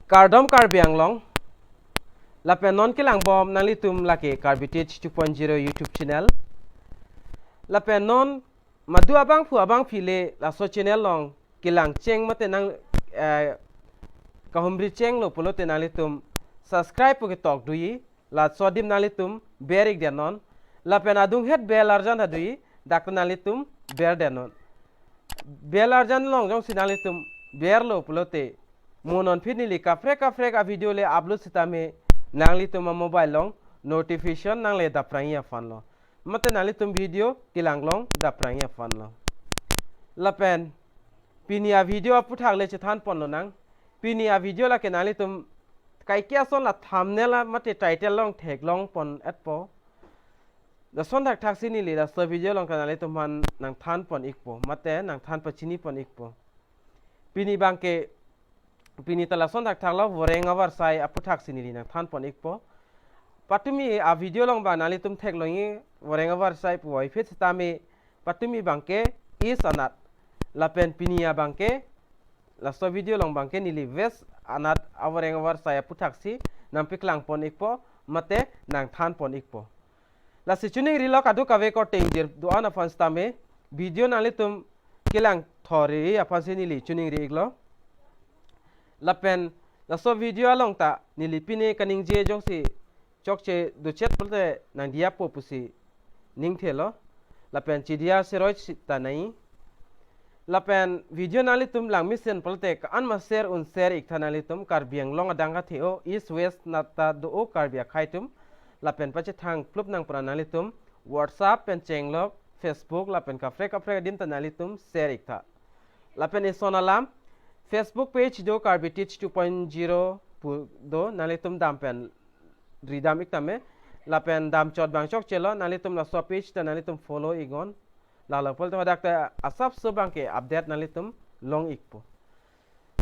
Kardom Karbi Anglong lapen non kilang bom nang litum laki Karbi Teach 2.0 YouTube channel lapen non madu abang fu abang pile la so channel long kilang cheng mate nang kahumri cheng lo polo te nang litum subscribe pu ke tok dui la so dim nang litum berik de non lapen adung het bel arjan hadui dak nang litum ber de non bel arjan long jong sinang litum ber lo polo te monon finili kafre a video le upload sitame nangli tuma mobile long notification nang le daprang ya fan lo mate nangli tum video kilang long daprang ya fan lo lapen pinia video aputhak le chethan pon lo nang pinia video la ke nangli tum kai kya son la thumbnail la mate title long thek long pon atpo da son thak thak sini le da so video long kanale tum han nang than pon ikpo mate nang than pachini pon ikpo pini bangke pini tala son thak thak lo Voreng avar sai aputhak sinili nang than pon ikpo patumi a video long ba nali tum thek longi Voreng avar sai puai fit tame patumi bangke is anat lapen pinia bangke la so video long bangke nili ves anat Voreng avar sai aputhak si nang piklang pon ikpo mate nang than pon ikpo la si chuning rilo kadu kave ko tengdir do ana fans tame video nali tum kilang thori apan sinili chuning ri iglo lapen la so video along ta nilipine kaning je jong si chokche do chat pulte nang dia po pusi ning thelo lapen chidia seroi ta nai lapen video nali tum lang mission pulte ka an ma share un share ik thanali tum Karbi Anglong adanga theo east west nata do o Karbi khaitum lapen pache thang plup nang pranali tum WhatsApp pen chenglok Facebook lapen ka frek dim tanali tum share ik tha lapen isonalam Facebook page do Karbi Teach 2.0 do nalitum dampen ridam iktame lapen dam chot bang chok chelo nalitum la so page ta nalitum follow igon la la pol to dakta asap so bangke update nalitum long ikpo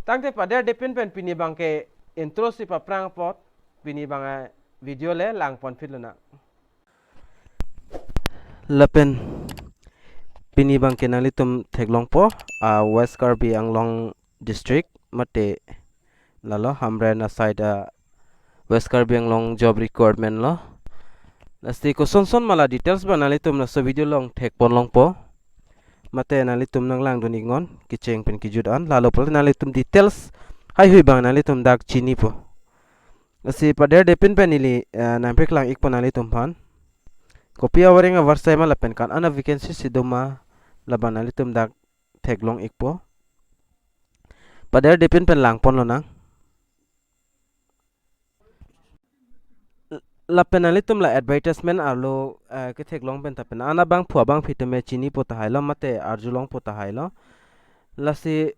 tangte pader depend pen pini bangke intro si pa prang pot pini banga video le lang pon fit lona lapen pini bangke nalitum theklong po West Karbi Anglong district mate lalo hamre na side West Karbi Anglong job requirement lo nasti ko son mala details banali tum na so video long thek pon long po mate nali tum nang lang doni ngon kicheng pen kijud an lalo pol nali tum details hai hui bang nali tum dak chini po nasti pader depin penili nampek lang ik ponali tum phan kopia warenga warsai mala pen kan ana vacancy sidoma laban nali tum dak thek long ik po pader depend pen lang pon lo nang la penali tum la advertisement arlo ke thek long pen tapen ana bang phua bang phitame chini pota hailo mate arjulong pota hailo la si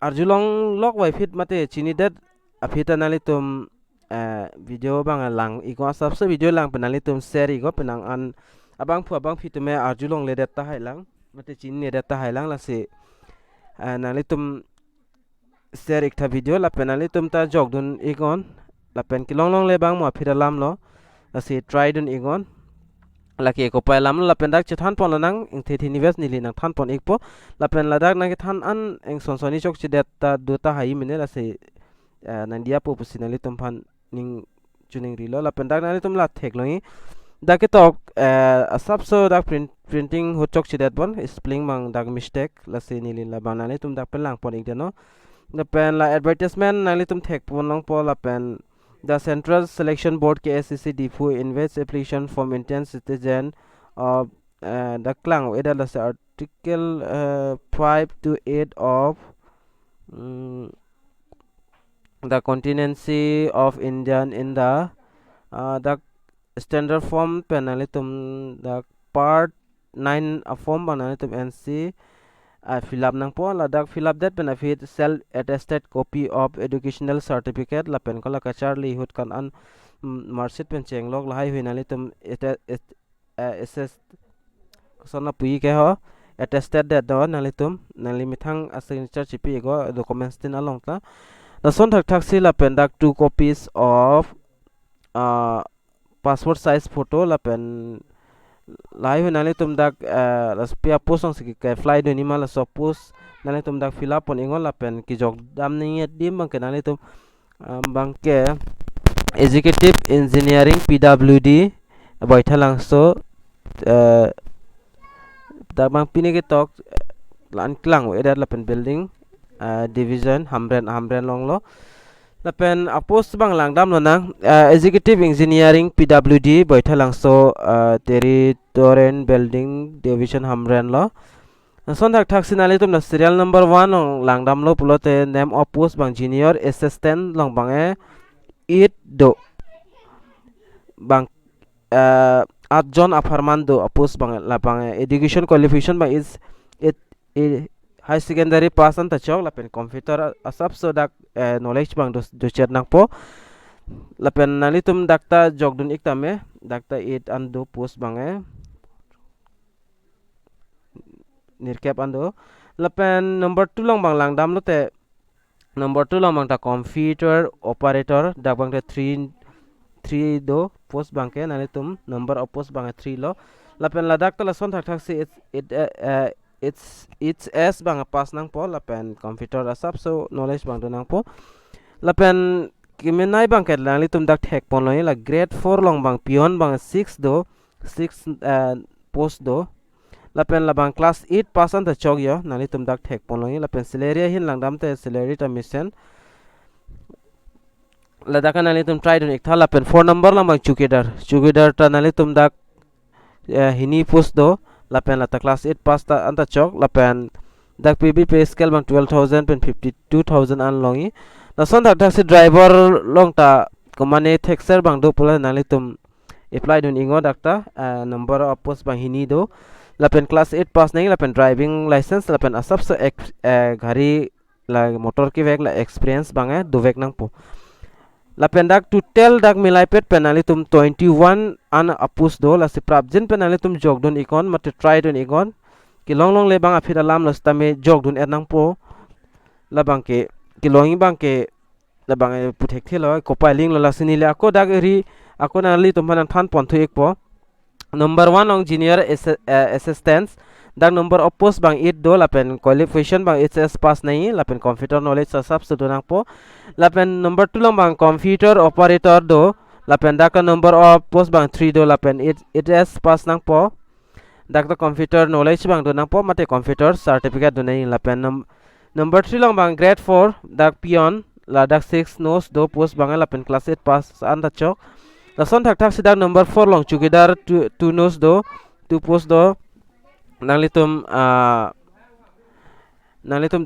arjulong lok wai fit mate chini dat aphita nali tum video bang lang iko subse video lang penali tum share iko penang an abang phua bang phitame arjulong le dat ta hailang mate chini ne dat ta hailang la si nali tum share ikta video la penali tum ta jogdun igon la pen kilong long le bang mo phira lam lo la si try dun igon la ke ko pai lam la pen dak chethan pon nang ing the thinives nili nang than pon ikpo la pen la dak nang than an eng sonsoni chok chidet ta du ta hai mine la si nan dia po pusinali tum phan ning chuning ri lo la pen dak nang tum la thek longi dak ke tok asap so dak printing ho chok chidet bon spelling mang dak mistake la si nili la banani tum dak pen lang pon ik no the pen la advertisement nali tum thek pon long po la pen the Central Selection Board KSCC Difu invest application for maintenance citizen of the Klang it is article 5 to 8 of the contingency of Indian in the standard form penalitum the part 9 form penalitum NC fill up nang po la dak fill up that benefit self attested copy of educational certificate la pen ko la ka charlie hut kan an market pen cheng log la hai huina le tum ss sona pui ke ho attested that do na le tum na li mithang a signature chipi go documents tin along ta the son thak thak si la pen dak 2 copies of passport size photo la pen lai hu nale tum dak pia posong si ke fly do ni mala so pos nale tum dak fill up on ingon la pen ki jog dam ni dim bang ke nale tum bangke executive engineering PWD boithalangso da bang pini ke tok lan klang we la pen building division hamren longlo la pen apos bang langdam lo nang executive engineering PWD boithalangso territorial building division hamren lo son thak thak sinali tum na serial number 1 ong langdam lo pulote name of post bang junior assistant long bang it do bang at John Aparmando apos bang la bang education qualification bang is it high secondary pass an ta chok la pen computer asap so dak knowledge bang do chet nang po la pen nali tum dakta jogdun iktame dakta it ando post bang nirkep ando la pen number 2 long bang langdam lo te number 2 long bang ta computer operator dak bang te 3 do post bang ke nali tum number of post bang 3 lo la pen la dak la son thak thak si it's s bang pass nang po la pen computer asap so knowledge bang do nang po la pen kimenai bang ke nali tum dak thek pon lo la grade 4 long bang pion bang 6 do 6 post do la pen la bang class 8 pass an ta chok yo nali tum dak thek pon lo la pen salary hin langdam te salary ta mission la dakan nali tum try don ikthal la pen 4 number la bang chukidar ta nali tum dak hini post do la pen la ta class 8 pass ta anta chok la pen dak pb pay scale bang 12000 pen 52000 an longi la son dak taxi driver long ta komane texer bang do pula nali tum apply don ingo dakta number of post bang hini do la pen class 8 pass nahi la pen driving license la pen asap so gari la motor ki vek la experience bang do vek nang po la pen dak total dak milai pet penali tum 21 an apus do la si prapjin penali tum jogdon ikon mate try don ikon ki long le bang afida lam la stame jogdon enang po la bang ke ki longi bang ke la bang puthek thelo ko piling la sini le ako dak ri ako na li tum hanan than pon thu ek po number 1 ong junior assistants dak number of post bang it do la pen qualification bang hs pass nahi la pen computer knowledge sa sab se donang po la pen number 2 long bang computer operator do la pen dak number of post bang 3 do la pen hs pass nang po dak computer knowledge bang do nang po mate computer certificate do nahi la pen number 3 long bang grade 4 dak pion la dak 6 nos do post bang la pen class 8 pass an ta chok la son thak thak sidak number 4 long chukidar 2 nos do 2 post do nalitum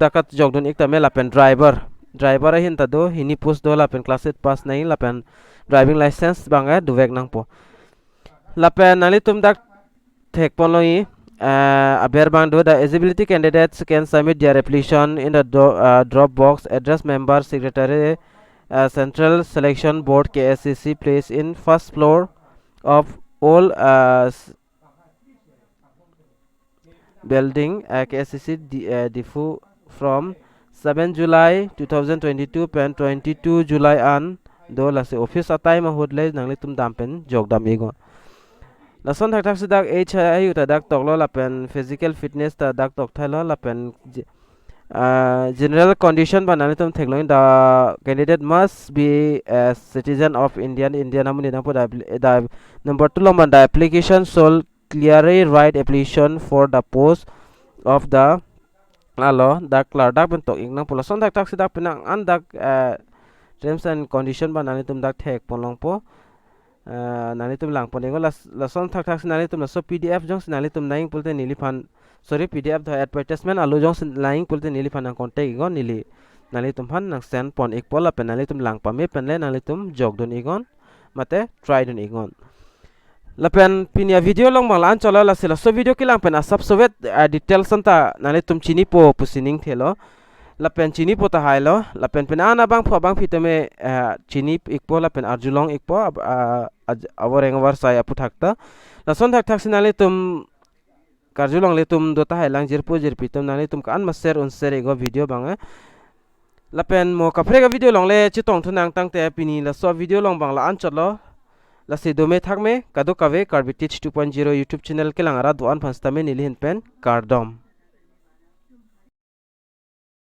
dakat jogdon ikta me la pen driver hin ta do hini post do la pen class 8 pass nahi la pen driving license banga du vek nang po la pen nalitum dak thek poloi aber bang do the eligibility candidates can submit their application in the drop box address member secretary central selection board KSCC place in first floor of all building KSCC Difu from 7 July 2022 pen 22 July an do la se office atai ma hodle nangli tum dampen jogdam ego la son thak thak se dak age ayu ta dak toklo la pen physical fitness ta dak tok thalo la pen general condition banani tum theklo the candidate must be a citizen of Indian amuni na po da number 2 lomban the application shall clearly write application for the post of the alo dak dak bentok ingnang pula son dak sidak pinang an dak terms and condition banani tum dak thek polong po nani tum lang ponego la son thak nani tum so pdf jong nani tum naing pulte nili phan sorry pdf the advertisement alu jong laing pulte nili phan ang contact igon nili nali tum phan nang send pon ek pola pen nali tum lang pame pen le nali tum jog don igon mate try don igon la pen pinia video long mang lan chola la sila so video kilang pen asap sovet details santa nali tum chini po pusining thelo la pen chini po ta hailo la pen ana bang pho bang pitame chini ikpo la pen arjulong ikpo aworeng war sai apu thakta la son thak sinali tum karjulong le tum dota hailang jirpo jirpitum nali tum kan ma share on share ego video bang la pen mo kapre ga video long le chitong thunang tang te pini la so video long bang la an cholo la se dome thak me kado kave Karbi Teach 2.0 YouTube channel ke lang ara duan phasta me nili hin pen kardom